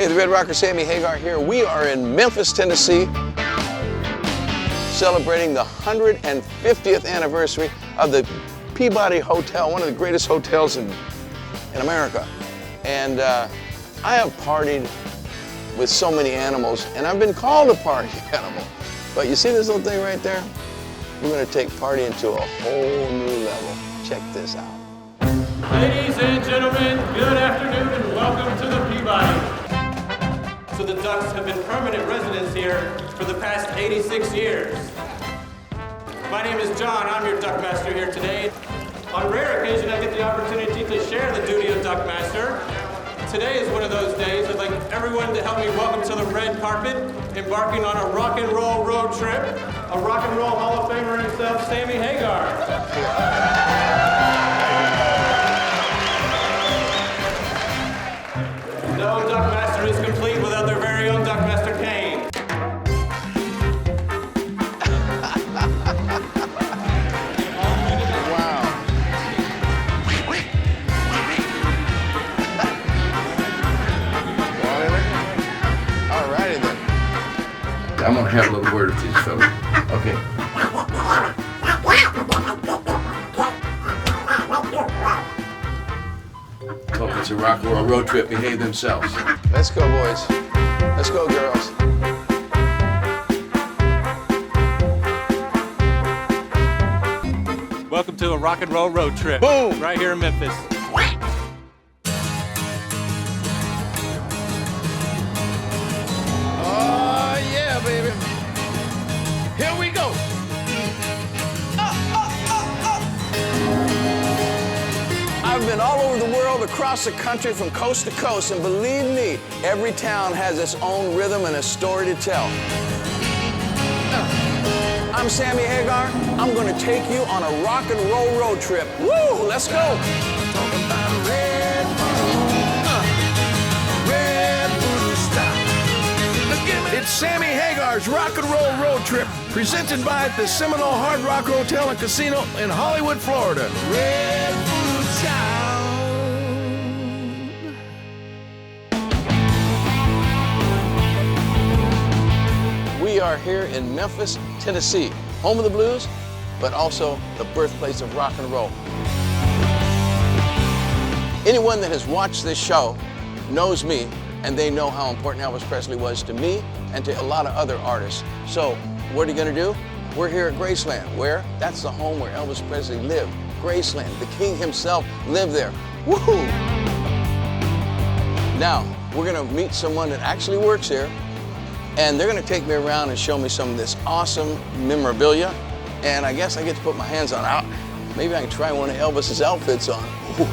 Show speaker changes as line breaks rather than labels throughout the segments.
Hey, the Red Rocker, Sammy Hagar here. We are in Memphis, Tennessee, celebrating the 150th anniversary of the Peabody Hotel, one of the greatest hotels in America. And I have partied with so many animals, and I've been called a party animal. But you see this little thing right there? We're going to take partying to a whole new level. Check this out.
Ladies and gentlemen, good afternoon and welcome to the Peabody. So the Ducks have been permanent residents here for the past 86 years. My name is John, I'm your Duck Master here today. On rare occasion, I get the opportunity to share the duty of Duck Master. Today is one of those days. I'd like everyone to help me welcome to the red carpet, embarking on a rock and roll road trip, a rock and roll Hall of Famer himself, Sammy Hagar. No Duck Master is complete without their very own Duck Master Kane.
Wow. All righty then.
I'm gonna have a little word with these fellas. Okay. Hope it's a rock and roll road trip. Behave themselves.
Let's go, boys. Let's go, girls.
Welcome to a rock and roll road trip.
Boom!
Right here in Memphis.
Oh, yeah, baby. Here we go. I've been all over the world, across the country, from coast to coast, and believe me, every town has its own rhythm and a story to tell. I'm Sammy Hagar. I'm going to take you on a rock and roll road trip. Woo! Let's go. Talking about a red blue style. It's Sammy Hagar's Rock and Roll Road Trip, presented by the Seminole Hard Rock Hotel and Casino in Hollywood, Florida. Red Blue Town. We are here in Memphis, Tennessee, home of the blues, but also the birthplace of rock and roll. Anyone that has watched this show knows me, and they know how important Elvis Presley was to me and to a lot of other artists. So, what are you gonna do? We're here at Graceland. Where? That's the home where Elvis Presley lived. Graceland. The king himself lived there. Woohoo! Now, we're gonna meet someone that actually works here, and they're gonna take me around and show me some of this awesome memorabilia, and I guess I get to put my hands on it. Maybe I can try one of Elvis's outfits on. Ooh.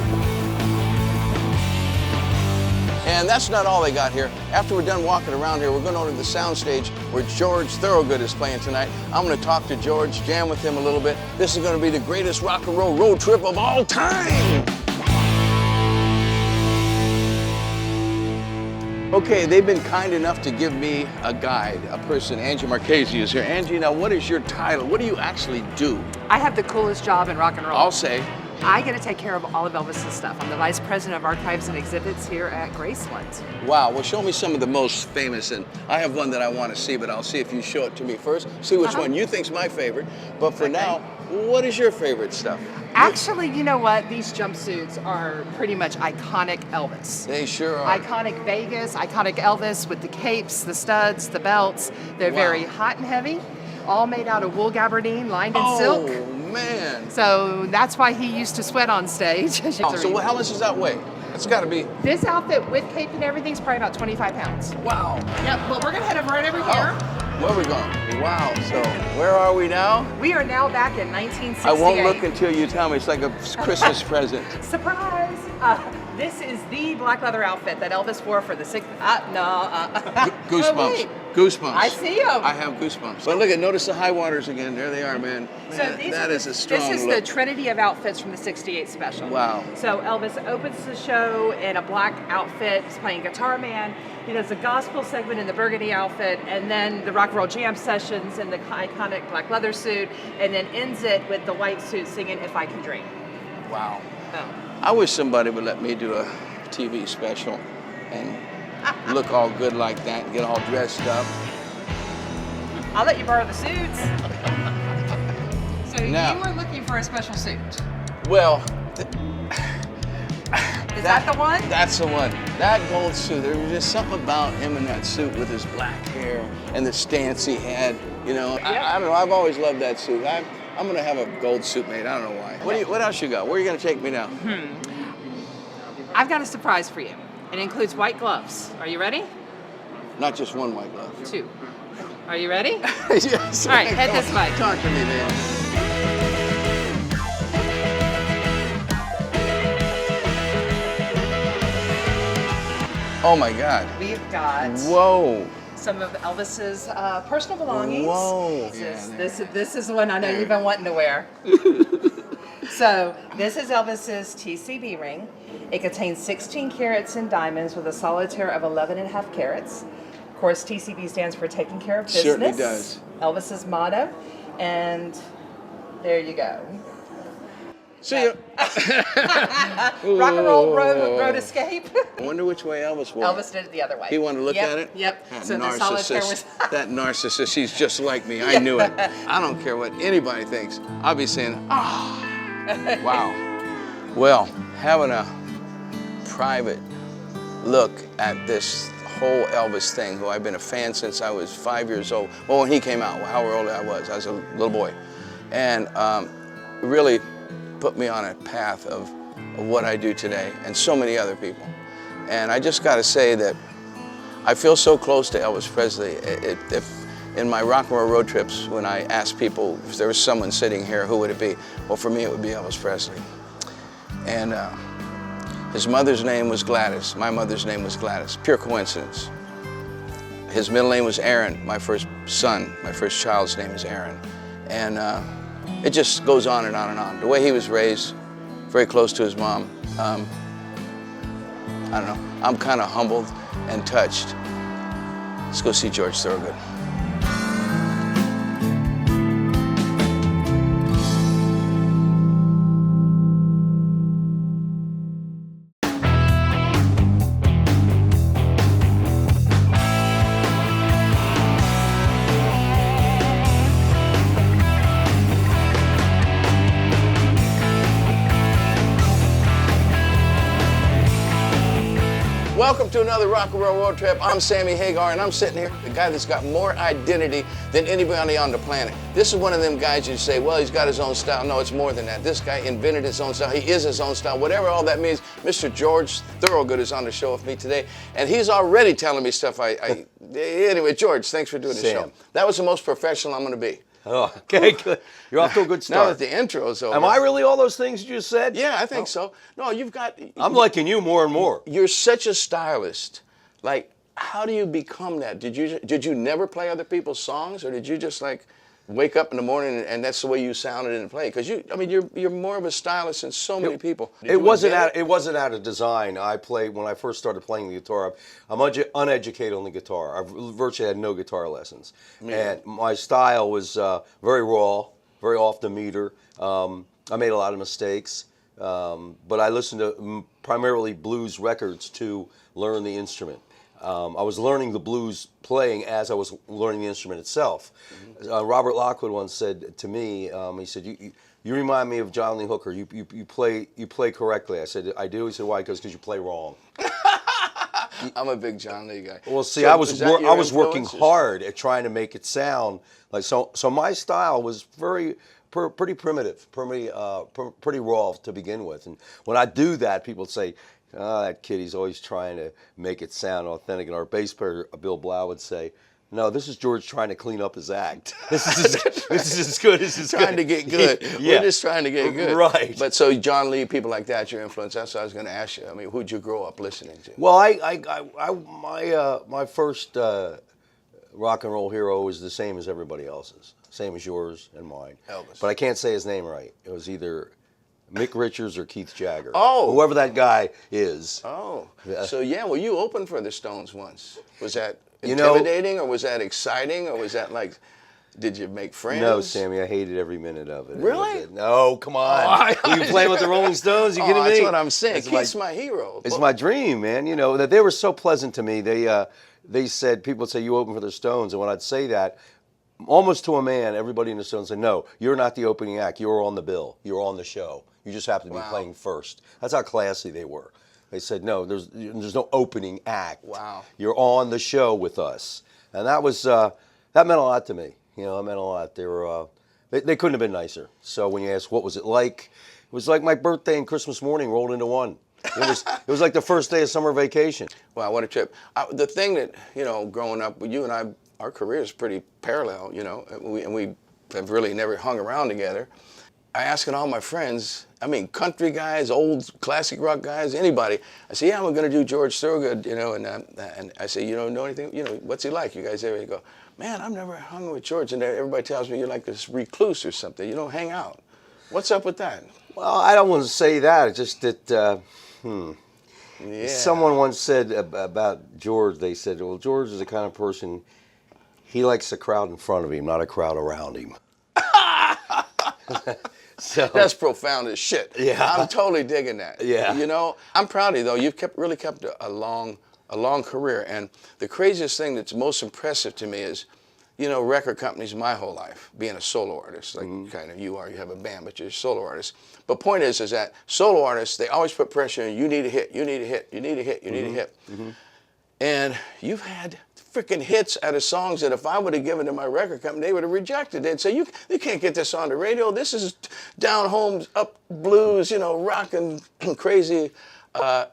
And that's not all they got here. After we're done walking around here, we're going over to the soundstage where George Thorogood is playing tonight. I'm going to talk to George, jam with him a little bit. This is going to be the greatest rock and roll road trip of all time. Okay, they've been kind enough to give me a guide, a person. Angie Marchese is here. Angie, now what is your title? What do you actually do?
I have the coolest job in rock and roll.
I'll say.
I get to take care of all of Elvis's stuff. I'm the Vice President of Archives and Exhibits here at Graceland.
Wow, well show me some of the most famous, and I have one that I want to see, but I'll see if you show it to me first, see which one you think's my favorite. But for now, what is your favorite stuff?
Actually, you know what? These jumpsuits are pretty much iconic Elvis.
They sure are.
Iconic Vegas, iconic Elvis with the capes, the studs, the belts. They're very hot and heavy, all made out of wool gabardine lined in silk.
Oh, man.
So that's why he used to sweat on stage.
Oh, so how much does that weigh? It's got to be.
This outfit with cape and everything is probably about 25 pounds.
Wow.
Yep, well, we're going to head over right over here.
Where are we going? Wow, so where are we now?
We are now back in 1968.
I won't look until you tell me. It's like a Christmas present.
Surprise! This is the black leather outfit that Elvis wore for the sixth.
Goosebumps.
Oh, wait.
Goosebumps.
I see them.
I have goosebumps. But look at, notice the high waters again. There they are, man. That is a strong
This is
look.
the Trinity of outfits from the '68 special.
Wow.
So Elvis opens the show in a black outfit. He's playing Guitar Man. He does a gospel segment in the burgundy outfit, and then the rock and roll jam sessions in the iconic black leather suit, and then ends it with the white suit singing "If I Can Dream."
Wow.
Oh.
I wish somebody would let me do a TV special and look all good like that and get all dressed up.
I'll let you borrow the suits. So
Now-
you were looking for a special suit.
Well,
Is that the one?
That's the one. That gold suit. There was just something about him in that suit with his black hair and the stance he had. You know, I don't know. I've always loved that suit. I'm gonna have a gold suit made. I don't know why. What else you got? Where are you gonna take me now?
I've got a surprise for you. It includes white gloves. Are you ready?
Not just one white glove.
2. Are you ready?
Yes.
All right, head this way.
Talk to me, man. Oh my God.
We've got
Whoa.
some of Elvis's personal belongings.
Whoa.
This is the one I know you've been wanting to wear. So this is Elvis's TCB ring. It contains 16 carats in diamonds with a solitaire of 11.5 carats. Of course, TCB stands for taking care of business.
Certainly does.
Elvis's motto. And there you go.
See ya.
Rock and roll road escape.
I wonder which way Elvis wore.
Elvis did it the other way.
He wanted to look
Yep,
at it?
Yep.
That
So the solitaire was.
that narcissist, he's just like me. I knew it. I don't care what anybody thinks. I'll be saying, wow. Well, having a private look at this whole Elvis thing, who I've been a fan since I was 5 years old. Well, when he came out, however old I was a little boy. And really put me on a path of what I do today, and so many other people. And I just got to say that I feel so close to Elvis Presley. If in my rock and roll road trips, when I asked people if there was someone sitting here, who would it be? Well, for me, it would be Elvis Presley. And his mother's name was Gladys. My mother's name was Gladys. Pure coincidence. His middle name was Aaron. My first son, my first child's name is Aaron. And it just goes on and on and on. The way he was raised, very close to his mom. I don't know. I'm kind of humbled and touched. Let's go see George Thorogood. Welcome to another Rock and Roll Road Trip. I'm Sammy Hagar, and I'm sitting here, the guy that's got more identity than anybody on the planet. This is one of them guys you say, well, he's got his own style. No, it's more than that. This guy invented his own style. He is his own style. Whatever all that means, Mr. George Thorogood is on the show with me today, and he's already telling me stuff Anyway, George, thanks for doing the show. That was the most professional I'm going to be.
Oh, okay, good. You're off to a good start.
Now that the intro's over.
Am I really all those things you just said?
Yeah, I think so. No, you've got...
I'm liking you more and more.
You're such a stylist. Like, how do you become that? Did you never play other people's songs, or did you just like wake up in the morning and that's the way you sounded and played? Because you're more of a stylist than so many people.
It wasn't out of design. When I first started playing the guitar. I'm uneducated on the guitar. I virtually had no guitar lessons, and my style was very raw, very off the meter. I made a lot of mistakes, but I listened to primarily blues records to learn the instrument. I was learning the blues playing as I was learning the instrument itself. Robert Lockwood once said to me, he said, "You remind me of John Lee Hooker. You play correctly." I said, "I do." He said, "Why?" Because you play wrong.
I'm a big John Lee guy.
Well, see,
so
I was working
influences?
hard at trying to make it sound like so. So my style was pretty primitive, pretty raw to begin with. And when I do that, people say, "Oh, that kid, he's always trying to make it sound authentic." And our bass player, Bill Blau, would say, "No, this is George trying to clean up his act. This is as good as it's
trying to get good.
Yeah.
We're just trying to get good."
Right.
But so John Lee, people like that, your influence. That's what I was going to ask you. I mean, who'd you grow up listening to?
Well, my first rock and roll hero was the same as everybody else's, same as yours and mine.
Elvis.
But I can't say his name right. It was either Mick Richards or Keith Jagger.
Oh.
Whoever that guy is.
Oh.
Yeah.
So yeah, well, you opened for the Stones once. Was that intimidating, or was that exciting, or was that like Did you make friends?
No, Sammy, I hated every minute of it.
Really?
No, come on. Were you playing with the Rolling Stones? You kidding me?
That's what I'm saying.
It's
Keith's my hero.
It's my dream, man. You know, that they were so pleasant to me. They said, people would say, you open for the Stones. And when I'd say that, almost to a man, everybody in the Stones said, no, you're not the opening act. You're on the bill. You're on the show. You just happen to be playing first. That's how classy they were. They said, no, there's no opening act.
Wow.
You're on the show with us. And that was, that meant a lot to me. You know, it meant a lot. They were, they couldn't have been nicer. So when you ask what was it like like my birthday and Christmas morning rolled into one. It was like the first day of summer vacation.
Wow, what a trip. The thing that, you know, growing up, you and I, our careers pretty parallel, you know, and we have really never hung around together. I asking all my friends, I mean, country guys, old classic rock guys, anybody. I say, yeah, we're going to do George Thorogood, you know, and I say, you don't know anything, you know, what's he like? You guys ever go, man, I've never hung with George. And everybody tells me you're like this recluse or something. You don't hang out. What's up with that?
Well, I don't want to say that. It's just that,
Yeah.
Someone once said about George, they said, well, George is the kind of person, he likes a crowd in front of him, not a crowd around him. So
that's profound as shit.
Yeah.
I'm totally digging that.
Yeah.
You know, I'm proud of you though. You've really kept a long career. And the craziest thing that's most impressive to me is, you know, record companies my whole life, being a solo artist, like kind of you have a band, but you're a solo artist. But point is that solo artists, they always put pressure on you need a hit, you need a hit, you need a hit, you need a hit. And you've had freaking hits out of songs that if I would have given to my record company, they would have rejected. They'd say, you can't get this on the radio. This is down home, up blues, you know, rockin' crazy,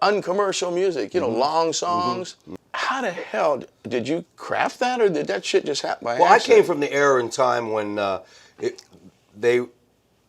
uncommercial music, you know, long songs. How the hell did you craft that, or did that shit just happen by accident?
Well, I came from the era and time when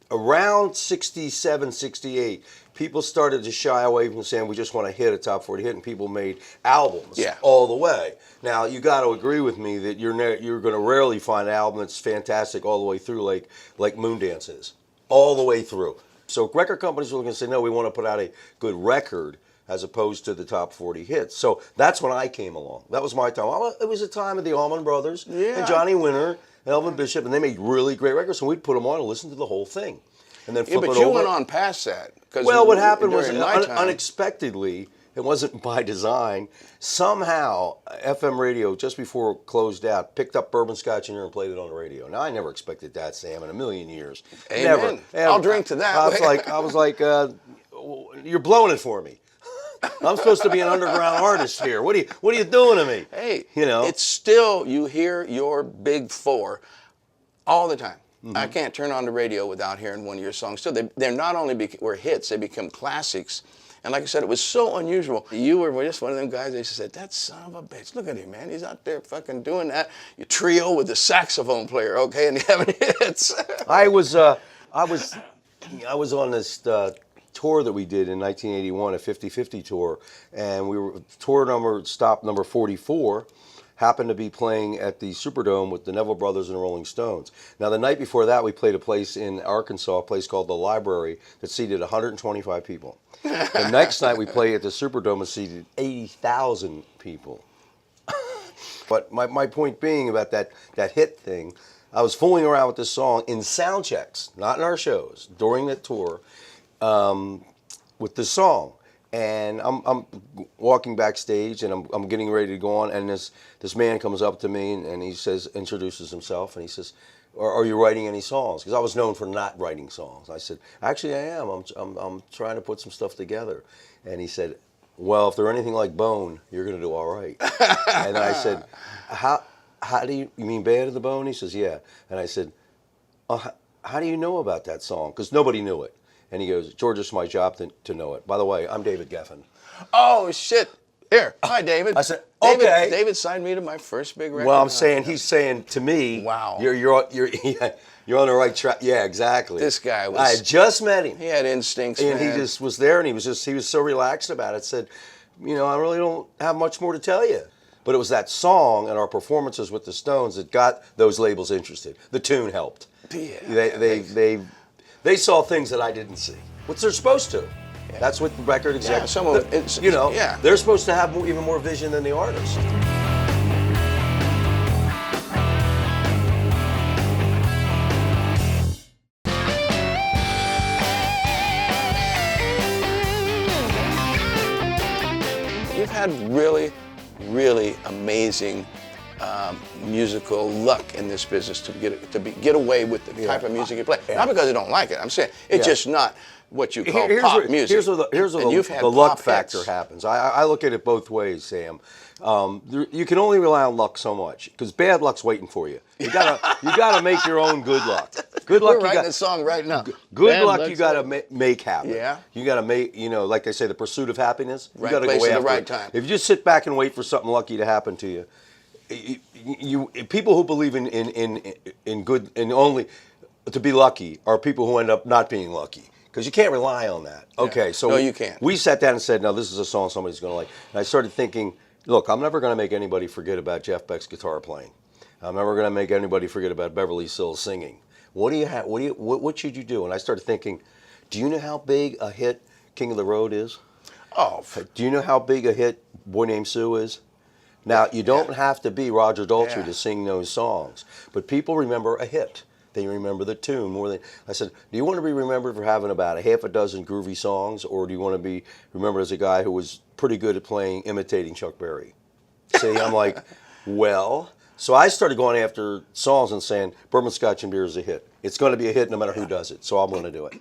around 67, 68, people started to shy away from saying we just want to hit a top 40 hit, and people made albums all the way. Now, you got to agree with me that you're going to rarely find an album that's fantastic all the way through like Moondance is, all the way through. So record companies were going to say, no, we want to put out a good record as opposed to the top 40 hits. So that's when I came along. That was my time. It was a time of the Allman Brothers and Johnny Winter and Elvin Bishop, and they made really great records, and we'd put them on and listen to the whole thing. And then flip it over.
But you went on past that.
Well, what happened was unexpectedly, it wasn't by design, somehow FM radio, just before it closed out, picked up Bourbon Scotch in here and played it on the radio. Now, I never expected that, Sam, in a million years.
Amen.
Never.
I'll drink to that.
I was like, you're blowing it for me. I'm supposed to be an underground artist here. What are you doing to me?
Hey,
you know,
it's still, you hear your big four all the time. I can't turn on the radio without hearing one of your songs. So they're not only were hits, they become classics. And like I said, it was so unusual. You were just one of them guys, they said, that son of a bitch, look at him, man. He's out there fucking doing that. You trio with the saxophone player, okay, and you having hits.
I was on this tour that we did in 1981, a 50-50 tour, and we were stop number 44. Happened to be playing at the Superdome with the Neville Brothers and the Rolling Stones. Now, the night before that, we played a place in Arkansas, a place called the Library, that seated 125 people. The next night, we played at the Superdome and seated 80,000 people. But my point being about that hit thing, I was fooling around with this song in sound checks, not in our shows, during that tour, with this song. And I'm walking backstage, and I'm getting ready to go on, and this man comes up to me, and he introduces himself, and he says, are you writing any songs? Because I was known for not writing songs. I said, actually, I am. I'm trying to put some stuff together. And he said, well, if they're anything like Bone, you're going to do all right. And I said, how do you mean Band of the Bone? He says, yeah. And I said, how do you know about that song? Because nobody knew it. And he goes, George, it's my job to know it. By the way, I'm David Geffen.
Oh, shit. Here. Hi, David.
I said, okay.
David signed me to my first big record.
Well, I'm saying, he's saying to me,
wow,
you're on the right track. Yeah, exactly.
This guy was.
I had just met him.
He had instincts,
and
man.
he just was there, and he was so relaxed about it. Said, you know, I really don't have much more to tell you. But it was that song and our performances with the Stones that got those labels interested. The tune helped.
Yeah,
they saw things that I didn't see, which they're supposed to. Yeah. That's what the record executives. Yeah, they're supposed to have even more vision than the artist.
we've had really, really amazing musical luck in this business to get away with the type of music you play. Not because I don't like it. I'm saying it's just not what you call pop music.
Here's where the luck factor happens. I look at it both ways, Sam. You can only rely on luck so much because bad luck's waiting for you. You gotta make your own good luck. Good luck.
We're writing a song right now.
Good luck. You gotta make happen.
Yeah.
You gotta make. Like they say, the pursuit of happiness. You
Right
gotta
place
go
at
after
the right
it.
time.
If you just sit back and wait for something lucky to happen to you, people who believe in good and only to be lucky are people who end up not being lucky. Because you can't rely on that.
Yeah.
Okay, so
no, you can't.
We sat down and said, no, this is a song somebody's going to like. And I started thinking, look, I'm never going to make anybody forget about Jeff Beck's guitar playing. I'm never going to make anybody forget about Beverly Sills singing. What do you have? What should you do? And I started thinking, do you know how big a hit King of the Road is?
Oh.
Do you know how big a hit Boy Named Sue is? Now, you don't have to be Roger Daltrey to sing those songs, but people remember a hit. They remember the tune more than. I said, do you want to be remembered for having about a half a dozen groovy songs, or do you want to be remembered as a guy who was pretty good at imitating Chuck Berry? See, I'm like, well, so I started going after songs and saying, Bourbon Scotch and Beer is a hit. It's going to be a hit no matter who does it, so I'm going to do it.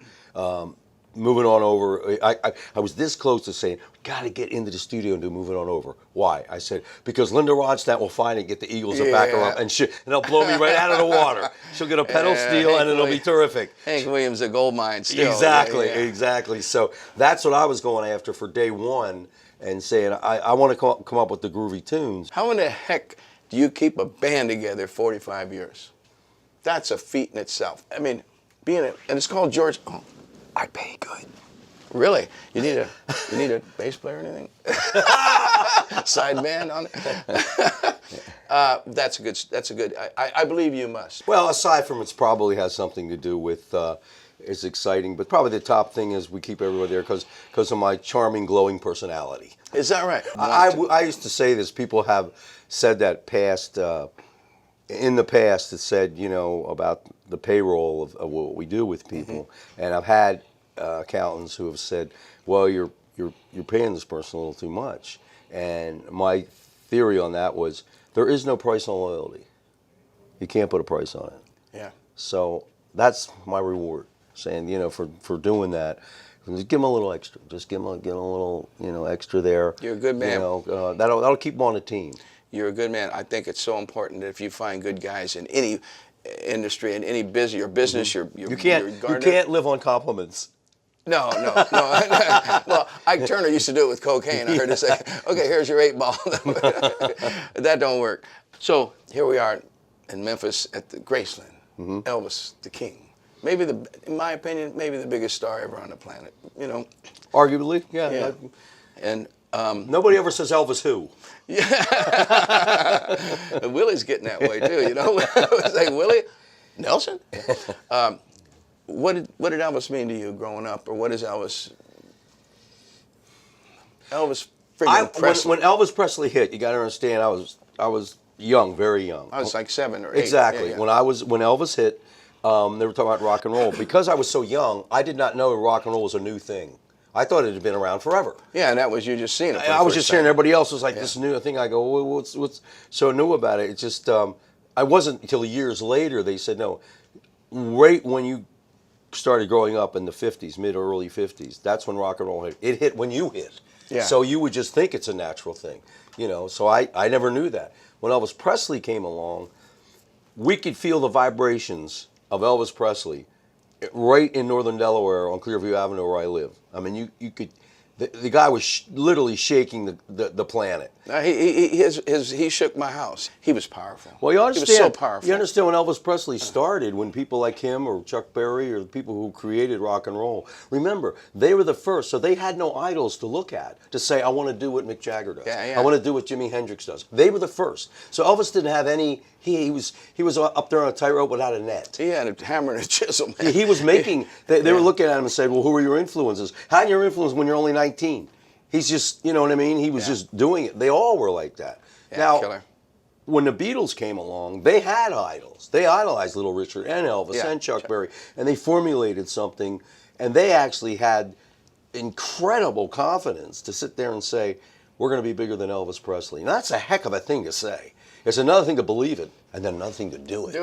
Moving on over, I was this close to saying, we got to get into the studio and do Moving On Over. Why? I said, because Linda Ronstadt will find it, get the Eagles to back her up, and they'll blow me right out of the water. She'll get a pedal steel, and it'll be terrific.
Hank Williams, a gold mine still.
Exactly. So that's what I was going after for day one, and saying, I want to come up with the groovy tunes.
How in the heck do you keep a band together 45 years? That's a feat in itself. I mean, and it's called George. Oh, I pay good. Really? You need a bass player or anything? Side band on it? That's a good. I believe you must.
Well, aside from it probably has something to do with it's exciting, but probably the top thing is we keep everybody there because of my charming, glowing personality.
Is that right?
I used to say this. People have said that in the past, it said, about the payroll of what we do with people. And I've had accountants who have said, well, you're paying this person a little too much. And my theory on that was, there is no price on loyalty. You can't put a price on it.
Yeah. So
that's my reward, saying, for doing that. Just give them a little extra. Just give them a little, extra there.
You're a good man.
That'll keep them on the team.
You're a good man. I think it's so important that if you find good guys in any industry, in any business,
you can't live on compliments.
No. Well, Ike Turner used to do it with cocaine. I heard him say, okay, here's your 8 ball. That don't work. So here we are in Memphis at the Graceland. Elvis, the king. Maybe in my opinion, maybe the biggest star ever on the planet.
Arguably, yeah.
And
nobody ever says Elvis who.
Yeah. Willie's getting that way too, Say, Willie Nelson? What did Elvis mean to you growing up, or what is Elvis freaking Presley?
When Elvis Presley hit, you got to understand, I was young, very young.
I was like 7 or 8.
Exactly.
Yeah.
When Elvis hit, they were talking about rock and roll. Because I was so young, I did not know rock and roll was a new thing. I thought it had been around forever.
Yeah, and that was you just seeing it.
I was just hearing everybody else was like this new thing. I go, well, what's so new about it? It's just I wasn't until years later they said no. Right when you started growing up in the 50s, mid or early 50s, that's when rock and roll hit. It hit when you hit.
Yeah.
So you would just think it's a natural thing, So I never knew that. When Elvis Presley came along, we could feel the vibrations of Elvis Presley right in northern Delaware on Clearview Avenue where I live. I mean, you could. The guy was literally shaking the planet.
He shook my house. He was powerful.
Well, you understand.
He was so powerful.
You understand when Elvis Presley started, when people like him or Chuck Berry or the people who created rock and roll, remember, they were the first, so they had no idols to look at to say, I want to do what Mick Jagger does.
Yeah.
I want to do what Jimi Hendrix does. They were the first. So Elvis didn't have any. He was up there on a tightrope without a net.
He had a hammer and a chisel, man.
He was making. They were looking at him and said, well, who are your influences? How are your influence when you're only 19? He's just, you know what I mean? He was just doing it. They all were like that.
Yeah,
now,
killer.
When the Beatles came along, they had idols. They idolized Little Richard and Elvis and Chuck Berry. And they formulated something. And they actually had incredible confidence to sit there and say, we're going to be bigger than Elvis Presley. Now, that's a heck of a thing to say. It's another thing to believe it, and then another thing to do it.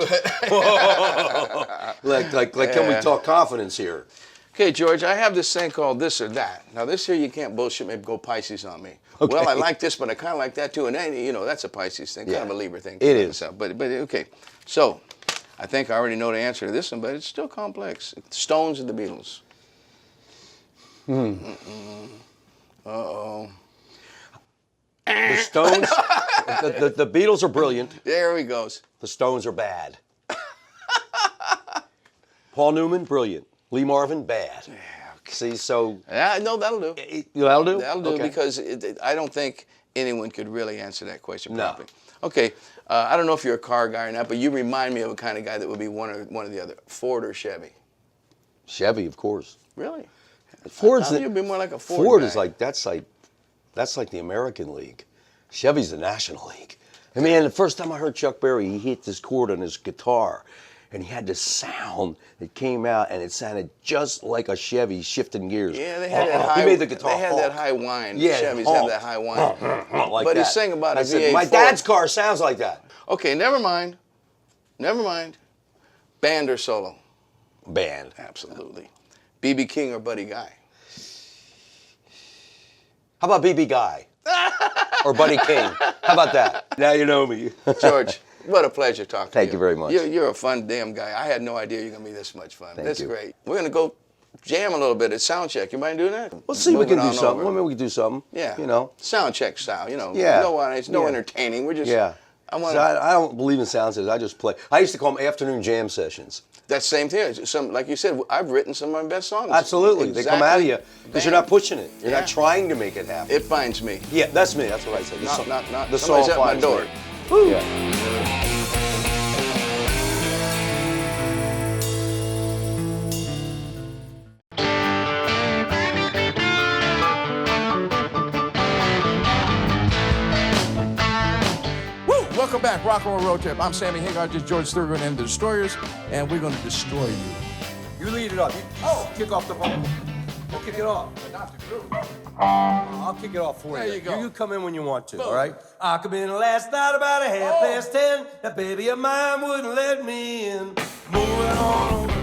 Can we talk confidence here?
Okay, George, I have this thing called this or that. Now, this here you can't bullshit me, go Pisces on me.
Okay.
Well, I like this, but I kind of like that too. And then, you know, that's a Pisces thing, kind of a Libra thing.
It is.
But okay. So, I think I already know the answer to this one, but it's still complex. Stones and the Beatles. Uh-oh.
The Stones, the Beatles are brilliant.
There he goes.
The Stones are bad. Paul Newman, brilliant. Lee Marvin, bad.
Yeah, okay.
See, so...
No, that'll do.
That'll do?
That'll do,
Okay.
because I don't think anyone could really answer that question
No.
properly. Okay, I don't know if you're a car guy or not, but you remind me of a kind of guy that would be one or the other. Ford or Chevy?
Chevy, of course.
Really?
Ford's
I thought you'd be more like a Ford
Ford
guy.
is that's like the American League. Chevy's the National League. I mean, the first time I heard Chuck Berry, he hit this chord on his guitar, and he had this sound that came out, and it sounded just like a Chevy shifting gears.
Yeah, they had that high.
He made the guitar
They had
honk.
that high whine.
Yeah,
Chevys
honk.
have that high whine.
Like
but
that.
he's saying about
I
a
said,
V8
my
Ford.
dad's car sounds like that.
Okay, never mind. Never mind. Band or solo?
Band.
Absolutely. B.B. King or Buddy Guy?
How about BB Guy? Or Buddy King? How about that? Now you know me.
George, what a pleasure talking to you.
Thank you very much.
You're a fun damn guy. I had no idea you're going to be this much fun.
Thank
That's
you.
great. We're going to go jam a little bit at sound check. You mind doing that?
We'll see if we can
Moving
do
on
something.
over.
Maybe we can do something.
Yeah.
You know.
Sound check style, you know.
Yeah.
It's no
Yeah.
entertaining. We're just,
Yeah.
I want
So I don't believe in sound sessions. I just play. I used to call them afternoon jam sessions.
that same thing. Like you said, I've written some of my best songs.
Absolutely. They come out of you because you're not pushing it. You're
Yeah.
not trying to make it happen.
It finds me.
Yeah, that's me. That's what I said. The song-
Not.
The
Somebody's
song
at my
finds
door.
me. Woo. Yeah.
Woo! Welcome back, Rock and Roll Road Trip. I'm Sammy Hagar, just George Thorogood and the Destroyers, and we're going to destroy you.
You lead it up. You kick off the ball. We'll kick it off. I'll kick it off for you.
There you go.
You come in when you want to,
Boom.
all right? I come in last night about 10:30. That baby of mine wouldn't let me in. Moving on over.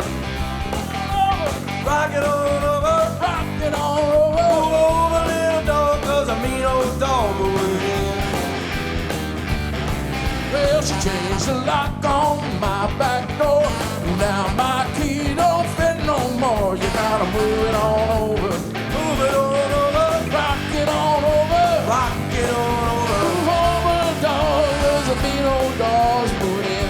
Rock it on over.
Rock it on over.
Move over, little dog, 'cause a mean old dog moving in.
Well, she changed the lock on my back door. Now my key don't fit no more. You gotta move it on over.
Move it on over.
Rock it on over.
Rock it on over.
Move over, dog. There's a mean old dog's moving in.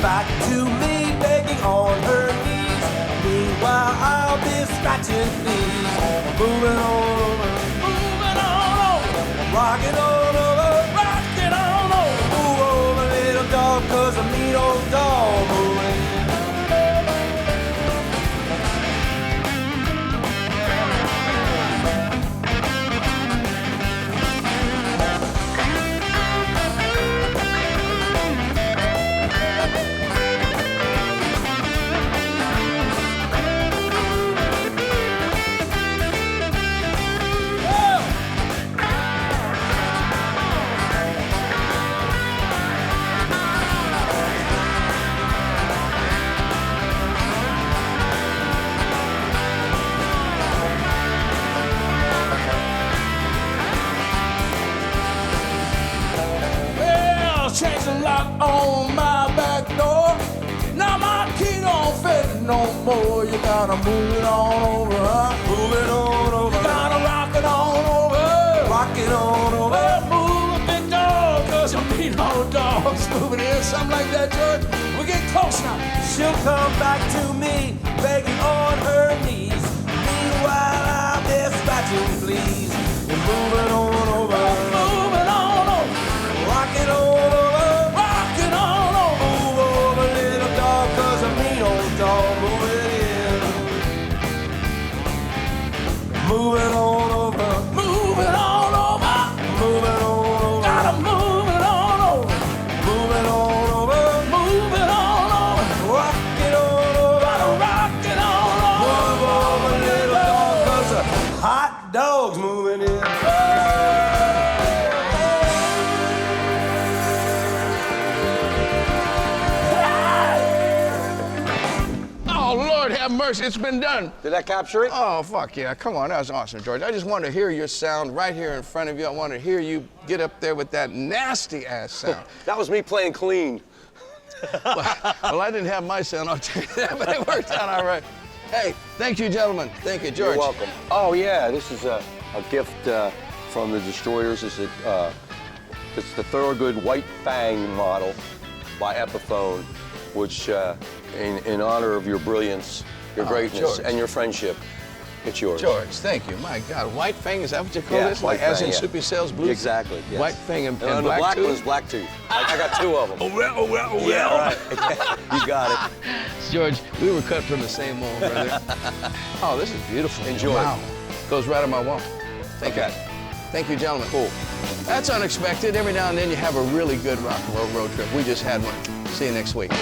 Back to me, begging on her knees. Meanwhile, I'll be scratching knees. Moving on over.
Moving on over.
Rock it on over.
Rock it on over.
Move over, little dog, 'cause a mean old dog moving.
Well, change the lock on my back door. Now my key don't fit no more. You gotta move it on over, huh?
Move it on over.
You gotta rock it on over.
Rock it on over.
Well, move a big dog, 'cause a mean old dog's moving in. Something like that, George. We're getting close now.
She'll come back to me, begging on her knees. Meanwhile, I'll be scratching fleas. You're moving on over.
Moving on over.
Rock it on over.
Rock it on over.
Move over, little dog, 'cause a mean old dog moving in. Moving on over.
Moving on over.
Moving on over.
Gotta move it on over.
Moving on over.
Moving on over.
Rock it on over.
Gotta rock it on over.
Move over, little dog, 'cause
hot dogs moving in.
Oh, Lord have mercy, it's been done.
Did that capture it?
Oh, fuck yeah, come on, that was awesome, George. I just want to hear your sound right here in front of you. I want to hear you get up there with that nasty-ass sound.
That was me playing clean.
Well, I didn't have my sound, I'll tell you that, but it worked out all right. Hey, thank you, gentlemen. Thank you, George.
You're welcome. Oh, yeah, this is a gift from the Destroyers. It's the Thorogood White Fang model by Epiphone, which, in honor of your brilliance, your greatness,
George.
and your friendship, it's yours.
George, thank you. My God, White Fang, is that what you call
Yeah,
this?
White
Like as
Fang,
in
yeah.
Soupy Sales Blues?
Exactly, yes.
White Fang and
the
black
black
tooth?
one's black tooth. I got two of them.
Oh, well, oh, well, oh,
Yeah,
well.
right. You got it.
George, we were cut from the same mold, brother. Oh, this is beautiful.
Enjoy.
Wow. Goes right on my wall. Thank you. Thank you, gentlemen. Cool. That's unexpected. Every now and then you have a really good rock and roll road trip. We just had one. See you next week.